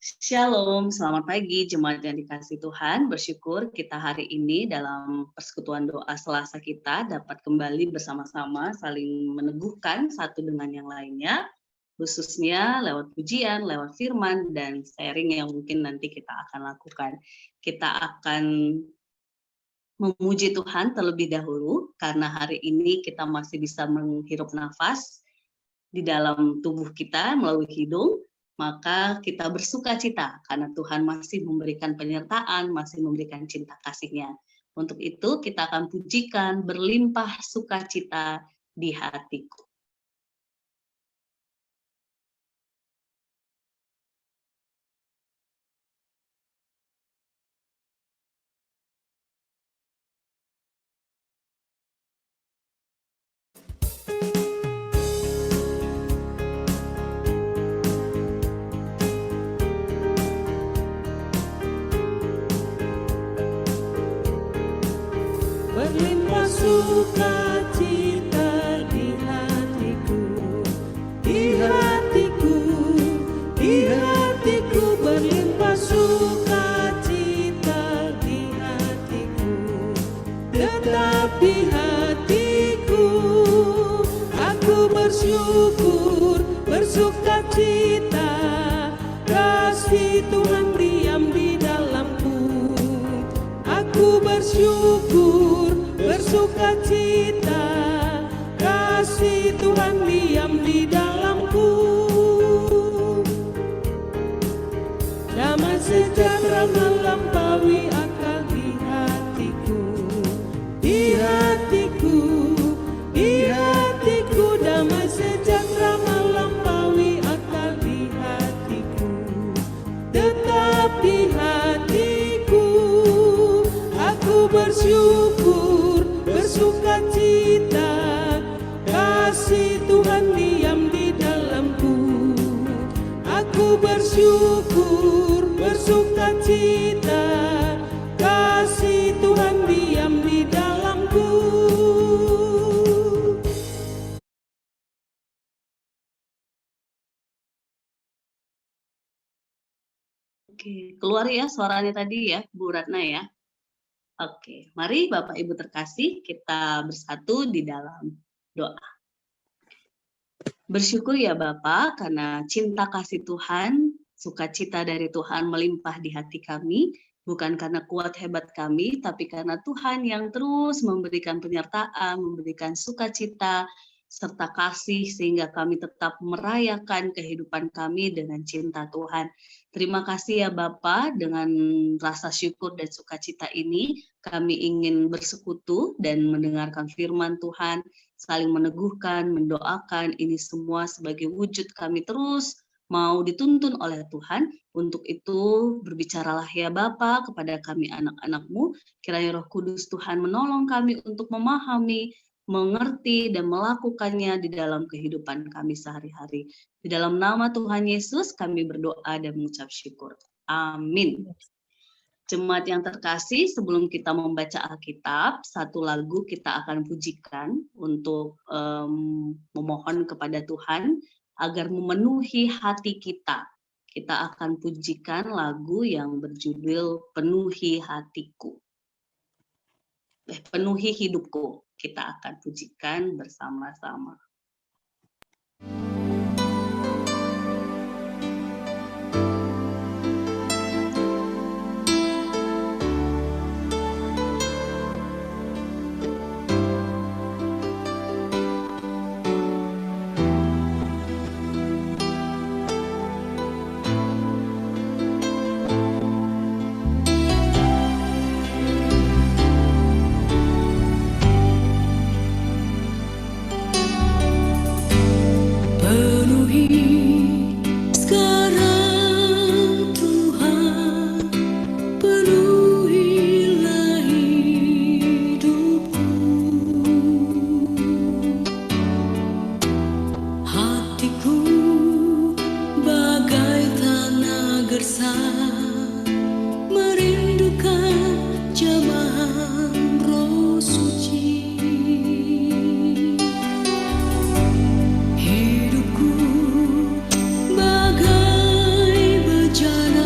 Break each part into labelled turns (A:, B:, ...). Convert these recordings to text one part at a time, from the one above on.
A: Shalom, selamat pagi jemaat yang dikasihi Tuhan. Bersyukur kita hari ini dalam persekutuan doa Selasa kita dapat kembali bersama-sama saling meneguhkan satu dengan yang lainnya, khususnya lewat pujian, lewat firman, dan sharing yang mungkin nanti kita akan lakukan. Kita akan memuji Tuhan terlebih dahulu, karena hari ini kita masih bisa menghirup nafas di dalam tubuh kita melalui hidung, maka kita bersuka cita karena Tuhan masih memberikan penyertaan, masih memberikan cinta kasih-Nya. Untuk itu kita akan pujikan berlimpah sukacita di hatiku.
B: Berlimpah sukacita di hatiku, di hatiku, di hatiku. Berlimpah sukacita di hatiku, tetap di hatiku. Aku bersyukur, bersukacita, kasih Tuhan diam di dalamku. Aku bersyukur, bersukacita, kasih Tuhan diam di dalamku. Damai sejahtera melampaui akal di hatiku, di hatiku, di hatiku. Damai sejahtera melampaui akal di hatiku, tetap di hatiku. Aku bersyukur, bersukacita, kasih Tuhan diam di dalamku. Aku bersyukur, bersukacita, kasih Tuhan diam di dalamku.
A: Oke, keluar ya suaranya tadi ya, Bu Ratna ya. Oke, mari Bapak Ibu terkasih, kita bersatu di dalam doa. Bersyukur ya Bapak, karena cinta kasih Tuhan, sukacita dari Tuhan melimpah di hati kami, bukan karena kuat hebat kami, tapi karena Tuhan yang terus memberikan penyertaan, memberikan sukacita, serta kasih, sehingga kami tetap merayakan kehidupan kami dengan cinta Tuhan. Terima kasih ya Bapak, dengan rasa syukur dan sukacita ini, kami ingin bersekutu dan mendengarkan firman Tuhan, saling meneguhkan, mendoakan, ini semua sebagai wujud kami terus mau dituntun oleh Tuhan. Untuk itu berbicaralah ya Bapa kepada kami anak-anak-Mu, kiranya Roh Kudus Tuhan menolong kami untuk memahami, mengerti, dan melakukannya di dalam kehidupan kami sehari-hari. Di dalam nama Tuhan Yesus kami berdoa dan mengucap syukur. Amin. Jemaat yang terkasih, sebelum kita membaca Alkitab, satu lagu kita akan pujikan untuk memohon kepada Tuhan agar memenuhi hati kita. Kita akan pujikan lagu yang berjudul Penuhi Hatiku. Penuhi Hidupku. Kita akan pujikan bersama-sama.
B: Hidupku bagai bejana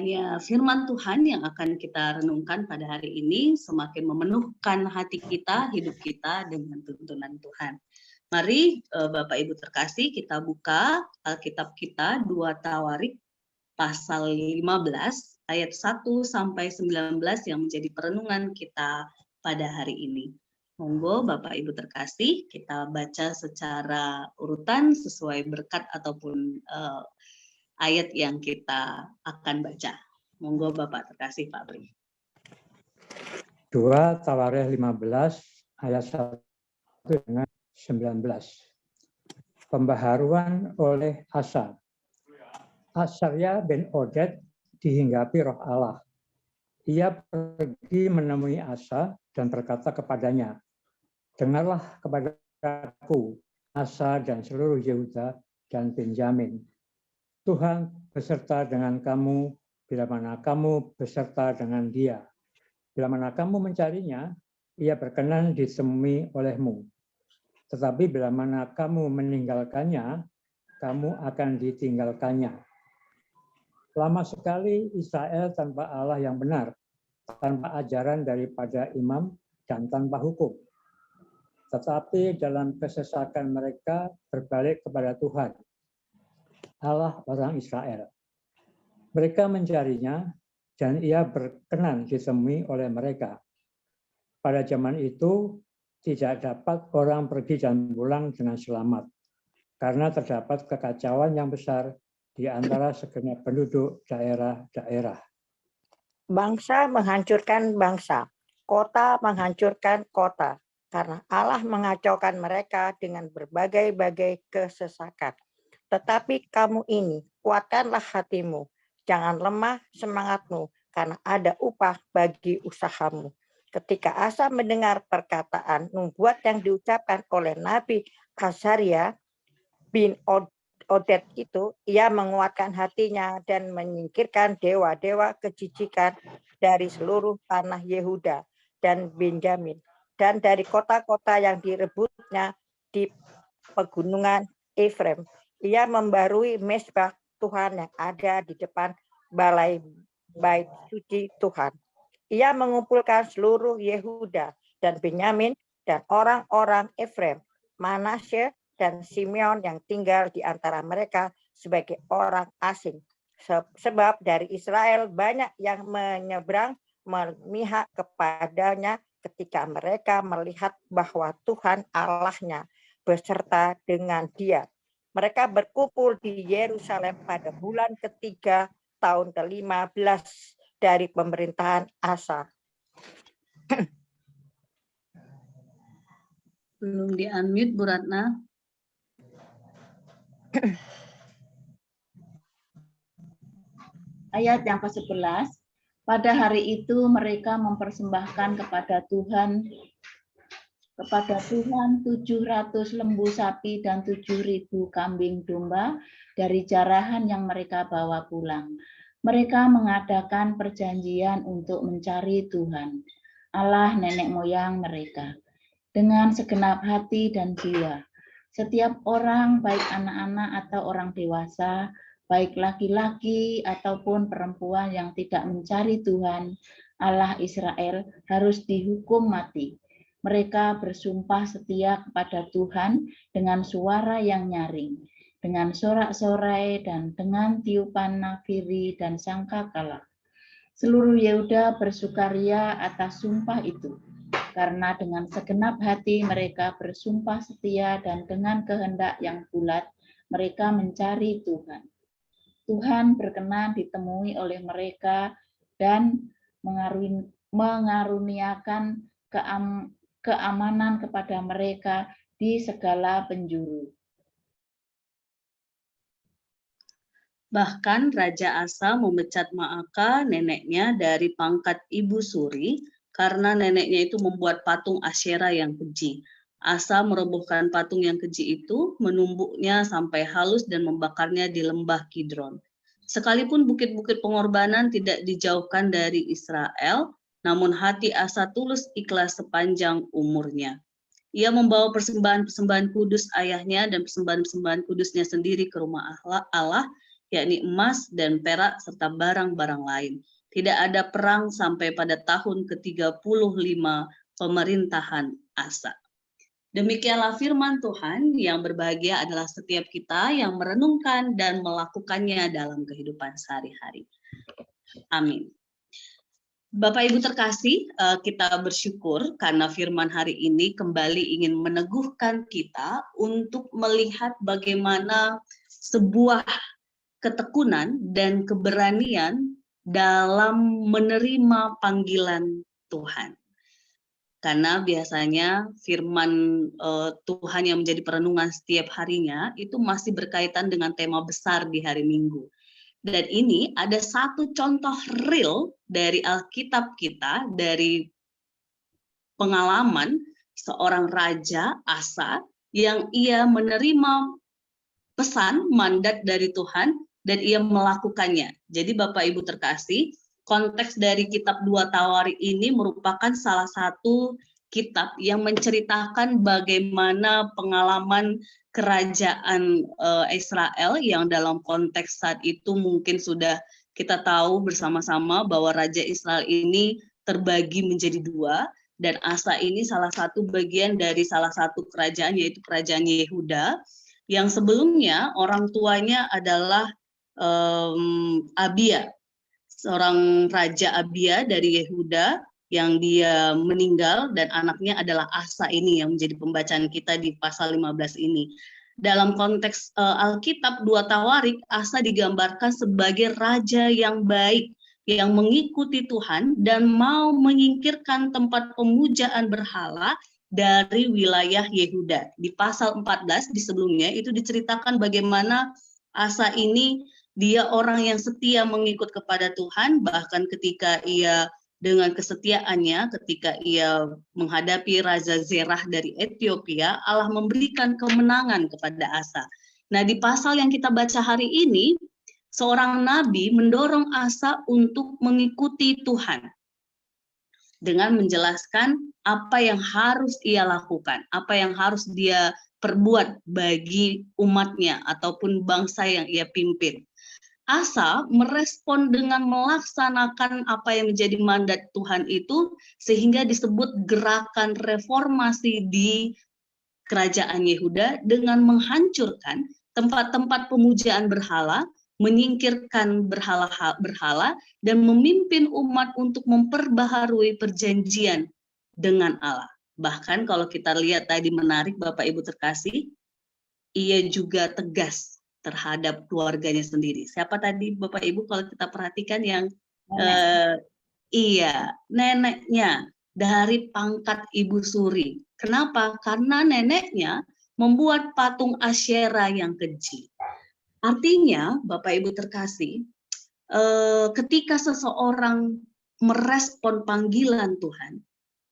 A: Kiranya firman Tuhan yang akan kita renungkan pada hari ini semakin memenuhkan hati kita, hidup kita dengan tuntunan Tuhan. Mari Bapak Ibu terkasih, kita buka Alkitab kita 2 Tawarik pasal 15 ayat 1 sampai 19 yang menjadi perenungan kita pada hari ini. Monggo Bapak Ibu terkasih, kita baca secara urutan sesuai berkat ataupun ayat yang kita akan baca. Monggo Bapak terkasih Pak Bri.
C: 2 Tawarikh 15 ayat 1 dengan 19. Pembaharuan oleh Asa. Asarya bin Oded dihinggapi roh Allah. Ia pergi menemui Asa dan berkata kepadanya, dengarlah kepadaku, Asa dan seluruh Yehuda dan Benjamin. Tuhan beserta dengan kamu bila mana kamu beserta dengan dia. Bila mana kamu mencarinya, ia berkenan ditemui olehmu. Tetapi bila mana kamu meninggalkannya, kamu akan ditinggalkannya. Lama sekali Israel tanpa Allah yang benar, tanpa ajaran daripada imam dan tanpa hukum. Tetapi dalam kesesakan mereka berbalik kepada Tuhan, Allah orang Israel. Mereka mencarinya dan ia berkenan ditemui oleh mereka. Pada zaman itu tidak dapat orang pergi dan pulang dengan selamat, karena terdapat kekacauan yang besar di antara segenap penduduk daerah-daerah.
D: Bangsa menghancurkan bangsa, kota menghancurkan kota, karena Allah mengacaukan mereka dengan berbagai-bagai kesesakan. Tetapi kamu ini, kuatkanlah hatimu, jangan lemah semangatmu, karena ada upah bagi usahamu. Ketika Asa mendengar perkataan nubuat yang diucapkan oleh Nabi Asarya bin Oded itu, ia menguatkan hatinya dan menyingkirkan dewa-dewa kejijikan dari seluruh tanah Yehuda dan Benjamin, dan dari kota-kota yang direbutnya di pegunungan Efraim. Ia membarui mezbah Tuhan yang ada di depan balai bait suci Tuhan. Ia mengumpulkan seluruh Yehuda dan Benyamin dan orang-orang Efraim, Manasye dan Simeon yang tinggal di antara mereka sebagai orang asing. Sebab dari Israel banyak yang menyeberang memihak kepadanya ketika mereka melihat bahwa Tuhan Allahnya beserta dengan dia. Mereka berkumpul di Yerusalem pada bulan ketiga tahun ke-15 dari pemerintahan Asa.
A: Belum di-unmute Bu Ratna.
E: Ayat yang ke-11, pada hari itu mereka mempersembahkan kepada Tuhan 700 lembu sapi dan 7.000 kambing domba dari jarahan yang mereka bawa pulang. Mereka mengadakan perjanjian untuk mencari Tuhan, Allah nenek moyang mereka, dengan segenap hati dan jiwa. Setiap orang, baik anak-anak atau orang dewasa, baik laki-laki ataupun perempuan yang tidak mencari Tuhan, Allah Israel, harus dihukum mati. Mereka bersumpah setia kepada Tuhan dengan suara yang nyaring, dengan sorak-sorai dan dengan tiupan nafiri dan sangkakala. Seluruh Yehuda bersukaria atas sumpah itu, karena dengan segenap hati mereka bersumpah setia dan dengan kehendak yang bulat mereka mencari Tuhan. Tuhan berkenan ditemui oleh mereka dan mengaruniakan keamanan kepada mereka di segala penjuru.
A: Bahkan Raja Asa memecat Maaka, neneknya, dari pangkat ibu suri, karena neneknya itu membuat patung Asyera yang keji. Asa merobohkan patung yang keji itu, menumbuknya sampai halus dan membakarnya di lembah Kidron. Sekalipun bukit-bukit pengorbanan tidak dijauhkan dari Israel, namun hati Asa tulus ikhlas sepanjang umurnya. Ia membawa persembahan-persembahan kudus ayahnya dan persembahan-persembahan kudusnya sendiri ke rumah Allah yakni emas dan perak serta barang-barang lain. Tidak ada perang sampai pada tahun ke-35 pemerintahan Asa. Demikianlah firman Tuhan. Yang berbahagia adalah setiap kita yang merenungkan dan melakukannya dalam kehidupan sehari-hari. Amin. Bapak Ibu terkasih, kita bersyukur karena firman hari ini kembali ingin meneguhkan kita untuk melihat bagaimana sebuah ketekunan dan keberanian dalam menerima panggilan Tuhan. Karena biasanya firman Tuhan yang menjadi perenungan setiap harinya itu masih berkaitan dengan tema besar di hari Minggu. Dan ini ada satu contoh real dari Alkitab kita, dari pengalaman seorang raja Asa yang ia menerima pesan, mandat dari Tuhan, dan ia melakukannya. Jadi Bapak Ibu terkasih, konteks dari kitab 2 Tawarik ini merupakan salah satu kitab yang menceritakan bagaimana pengalaman kerajaan Israel yang dalam konteks saat itu mungkin sudah kita tahu bersama-sama bahwa Raja Israel ini terbagi menjadi 2, dan Asa ini salah satu bagian dari salah satu kerajaan, yaitu kerajaan Yehuda, yang sebelumnya orang tuanya adalah Abia, seorang Raja Abia dari Yehuda yang dia meninggal, dan anaknya adalah Asa ini yang menjadi pembacaan kita di pasal 15 ini. Dalam konteks Alkitab 2 Tawarik, Asa digambarkan sebagai raja yang baik, yang mengikuti Tuhan dan mau menyingkirkan tempat pemujaan berhala dari wilayah Yehuda. Di pasal 14 di sebelumnya itu diceritakan bagaimana Asa ini dia orang yang setia mengikut kepada Tuhan, bahkan ketika ia dengan kesetiaannya, ketika ia menghadapi Raja Zerah dari Ethiopia, Allah memberikan kemenangan kepada Asa. Nah, di pasal yang kita baca hari ini, seorang nabi mendorong Asa untuk mengikuti Tuhan dengan menjelaskan apa yang harus ia lakukan, apa yang harus dia perbuat bagi umatnya ataupun bangsa yang ia pimpin. Asa merespon dengan melaksanakan apa yang menjadi mandat Tuhan itu, sehingga disebut gerakan reformasi di kerajaan Yehuda dengan menghancurkan tempat-tempat pemujaan berhala, menyingkirkan berhala, dan memimpin umat untuk memperbaharui perjanjian dengan Allah. Bahkan kalau kita lihat tadi menarik Bapak Ibu terkasih, ia juga tegas terhadap keluarganya sendiri. Siapa tadi Bapak Ibu kalau kita perhatikan yang neneknya dari pangkat Ibu Suri. Kenapa? Karena neneknya membuat patung Asyera yang keji. Artinya Bapak Ibu terkasih, ketika seseorang merespon panggilan Tuhan,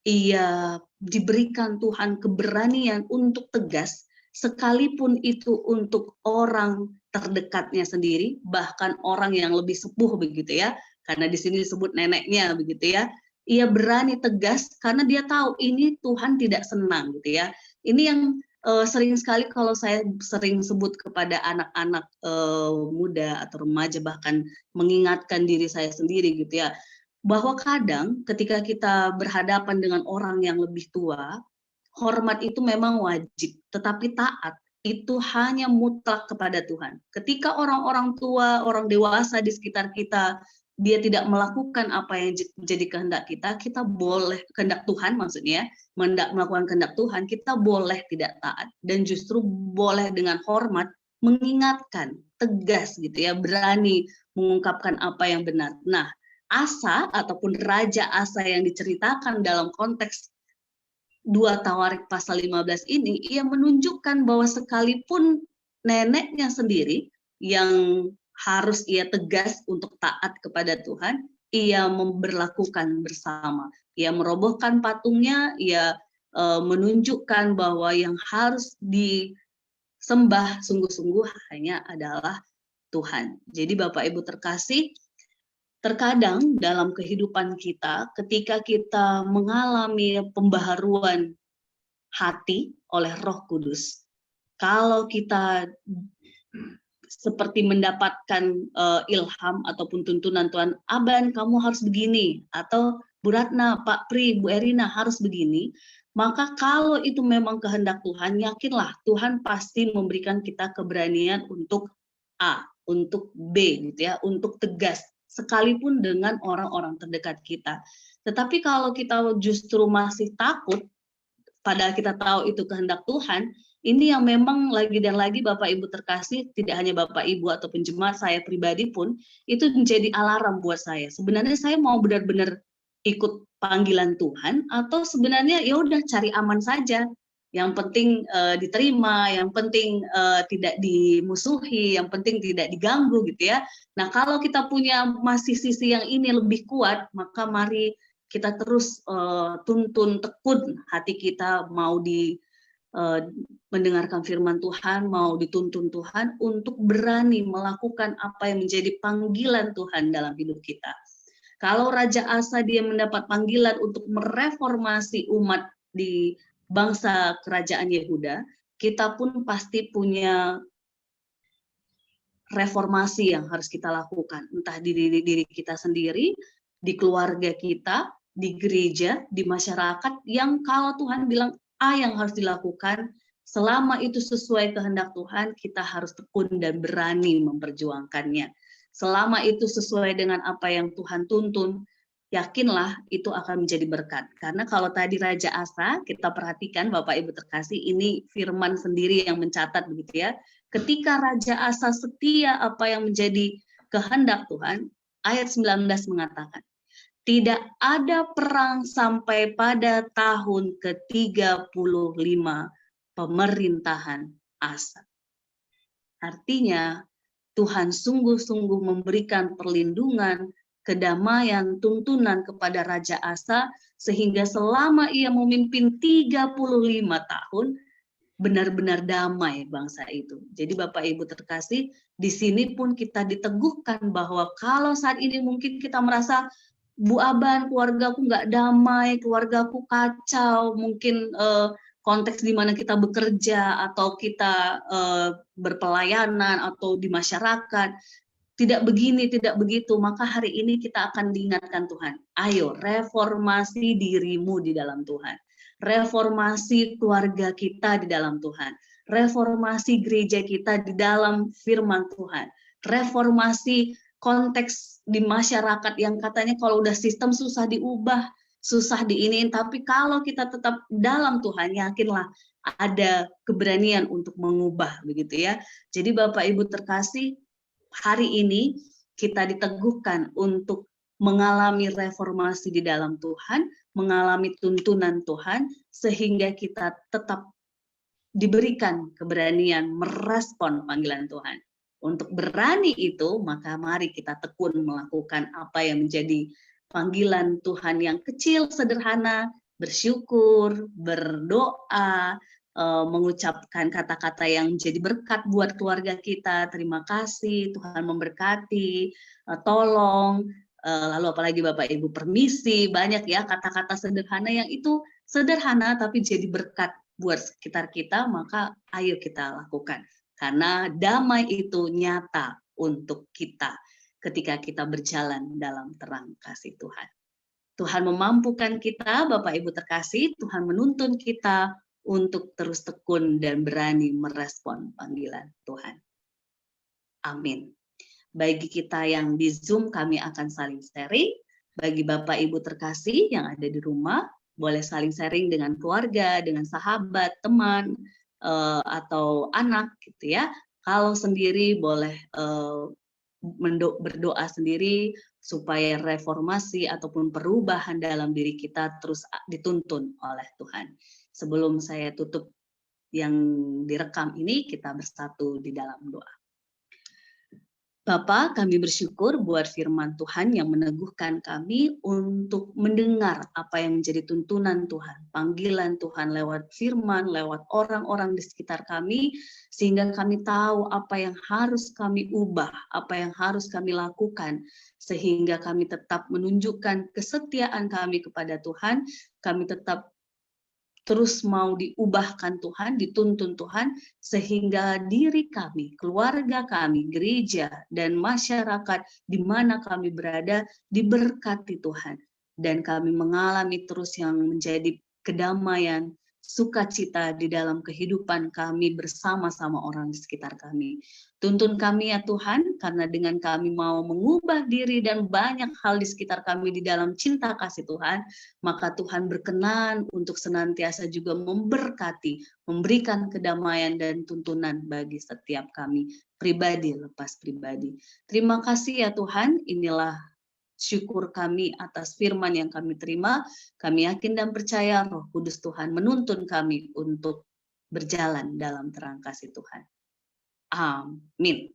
A: ia diberikan Tuhan keberanian untuk tegas, sekalipun itu untuk orang terdekatnya sendiri, bahkan orang yang lebih sepuh begitu ya, karena di sini disebut neneknya begitu ya, ia berani tegas karena dia tahu ini Tuhan tidak senang gitu ya. Ini yang sering sekali kalau saya sering sebut kepada anak-anak muda atau remaja, bahkan mengingatkan diri saya sendiri gitu ya, bahwa kadang ketika kita berhadapan dengan orang yang lebih tua, hormat itu memang wajib, tetapi taat itu hanya mutlak kepada Tuhan. Ketika orang-orang tua, orang dewasa di sekitar kita, dia tidak melakukan apa yang menjadi kehendak kita boleh, kehendak Tuhan maksudnya, melakukan kehendak Tuhan, kita boleh tidak taat, dan justru boleh dengan hormat mengingatkan, tegas gitu ya, berani mengungkapkan apa yang benar. Nah, Asa ataupun Raja Asa yang diceritakan dalam konteks 2 Tawarik pasal 15 ini, ia menunjukkan bahwa sekalipun neneknya sendiri yang harus ia tegas untuk taat kepada Tuhan, ia memberlakukan bersama. Ia merobohkan patungnya, ia menunjukkan bahwa yang harus disembah sungguh-sungguh hanya adalah Tuhan. Jadi Bapak Ibu terkasih, terkadang dalam kehidupan kita, ketika kita mengalami pembaharuan hati oleh Roh Kudus, kalau kita seperti mendapatkan ilham ataupun tuntunan Tuhan, Aban kamu harus begini, atau Bu Ratna, Pak Pri, Bu Erina harus begini, maka kalau itu memang kehendak Tuhan, yakinlah Tuhan pasti memberikan kita keberanian untuk A, untuk B, gitu ya, untuk tegas, sekalipun dengan orang-orang terdekat kita. Tetapi kalau kita justru masih takut, padahal kita tahu itu kehendak Tuhan, ini yang memang lagi dan lagi Bapak Ibu terkasih, tidak hanya Bapak Ibu ataupun jemaat, saya pribadi pun, itu menjadi alarm buat saya. Sebenarnya saya mau benar-benar ikut panggilan Tuhan, atau sebenarnya ya udah cari aman saja. Yang penting diterima, yang penting tidak dimusuhi, yang penting tidak diganggu gitu ya. Nah kalau kita punya masih sisi yang ini lebih kuat, maka mari kita terus tuntun, tekun hati kita, mau mendengarkan firman Tuhan, mau dituntun Tuhan untuk berani melakukan apa yang menjadi panggilan Tuhan dalam hidup kita. Kalau Raja Asa dia mendapat panggilan untuk mereformasi umat di bangsa kerajaan Yehuda, kita pun pasti punya reformasi yang harus kita lakukan, entah di diri kita sendiri, di keluarga kita, di gereja, di masyarakat, yang kalau Tuhan bilang A yang harus dilakukan, selama itu sesuai kehendak Tuhan, kita harus tekun dan berani memperjuangkannya. Selama itu sesuai dengan apa yang Tuhan tuntun, yakinlah itu akan menjadi berkat. Karena kalau tadi Raja Asa, kita perhatikan Bapak Ibu terkasih, ini firman sendiri yang mencatat begitu ya. Ketika Raja Asa setia apa yang menjadi kehendak Tuhan, ayat 19 mengatakan, tidak ada perang sampai pada tahun ke-35 pemerintahan Asa. Artinya, Tuhan sungguh-sungguh memberikan perlindungan, kedamaian, tuntunan kepada Raja Asa, sehingga selama ia memimpin 35 tahun, benar-benar damai bangsa itu. Jadi Bapak Ibu terkasih, di sini pun kita diteguhkan bahwa kalau saat ini mungkin kita merasa, Bu Aban, keluargaku nggak damai, keluargaku kacau, mungkin konteks di mana kita bekerja atau kita berpelayanan atau di masyarakat, tidak begini, tidak begitu, maka hari ini kita akan diingatkan Tuhan, ayo reformasi dirimu di dalam Tuhan, reformasi keluarga kita di dalam Tuhan, reformasi gereja kita di dalam firman Tuhan, reformasi konteks di masyarakat yang katanya kalau udah sistem susah diubah, susah diiniin, tapi kalau kita tetap dalam Tuhan, yakinlah ada keberanian untuk mengubah begitu ya. Jadi Bapak Ibu terkasih, hari ini kita diteguhkan untuk mengalami reformasi di dalam Tuhan, mengalami tuntunan Tuhan, sehingga kita tetap diberikan keberanian merespon panggilan Tuhan. Untuk berani itu, maka mari kita tekun melakukan apa yang menjadi panggilan Tuhan yang kecil, sederhana, bersyukur, berdoa, mengucapkan kata-kata yang menjadi berkat buat keluarga kita, terima kasih, Tuhan memberkati, tolong, lalu apalagi Bapak Ibu permisi, banyak ya kata-kata sederhana yang itu sederhana tapi jadi berkat buat sekitar kita, maka ayo kita lakukan. Karena damai itu nyata untuk kita ketika kita berjalan dalam terang kasih Tuhan. Tuhan memampukan kita, Bapak Ibu terkasih, Tuhan menuntun kita untuk terus tekun dan berani merespon panggilan Tuhan. Amin. Bagi kita yang di Zoom, kami akan saling sharing. Bagi Bapak Ibu terkasih yang ada di rumah, boleh saling sharing dengan keluarga, dengan sahabat, teman, atau anak gitu ya. Kalau sendiri boleh berdoa sendiri supaya reformasi ataupun perubahan dalam diri kita terus dituntun oleh Tuhan. Sebelum saya tutup yang direkam ini, kita bersatu di dalam doa. Bapa, kami bersyukur buat firman Tuhan yang meneguhkan kami untuk mendengar apa yang menjadi tuntunan Tuhan, panggilan Tuhan lewat firman, lewat orang-orang di sekitar kami, sehingga kami tahu apa yang harus kami ubah, apa yang harus kami lakukan, sehingga kami tetap menunjukkan kesetiaan kami kepada Tuhan, kami tetap terus mau diubahkan Tuhan, dituntun Tuhan, sehingga diri kami, keluarga kami, gereja, dan masyarakat di mana kami berada diberkati Tuhan. Dan kami mengalami terus yang menjadi kedamaian, sukacita di dalam kehidupan kami bersama-sama orang di sekitar kami. Tuntun kami ya Tuhan, karena dengan kami mau mengubah diri dan banyak hal di sekitar kami di dalam cinta kasih Tuhan, maka Tuhan berkenan untuk senantiasa juga memberkati, memberikan kedamaian dan tuntunan bagi setiap kami, pribadi lepas pribadi. Terima kasih ya Tuhan, inilah syukur kami atas firman yang kami terima. Kami yakin dan percaya Roh Kudus Tuhan menuntun kami untuk berjalan dalam terang kasih Tuhan. Amin.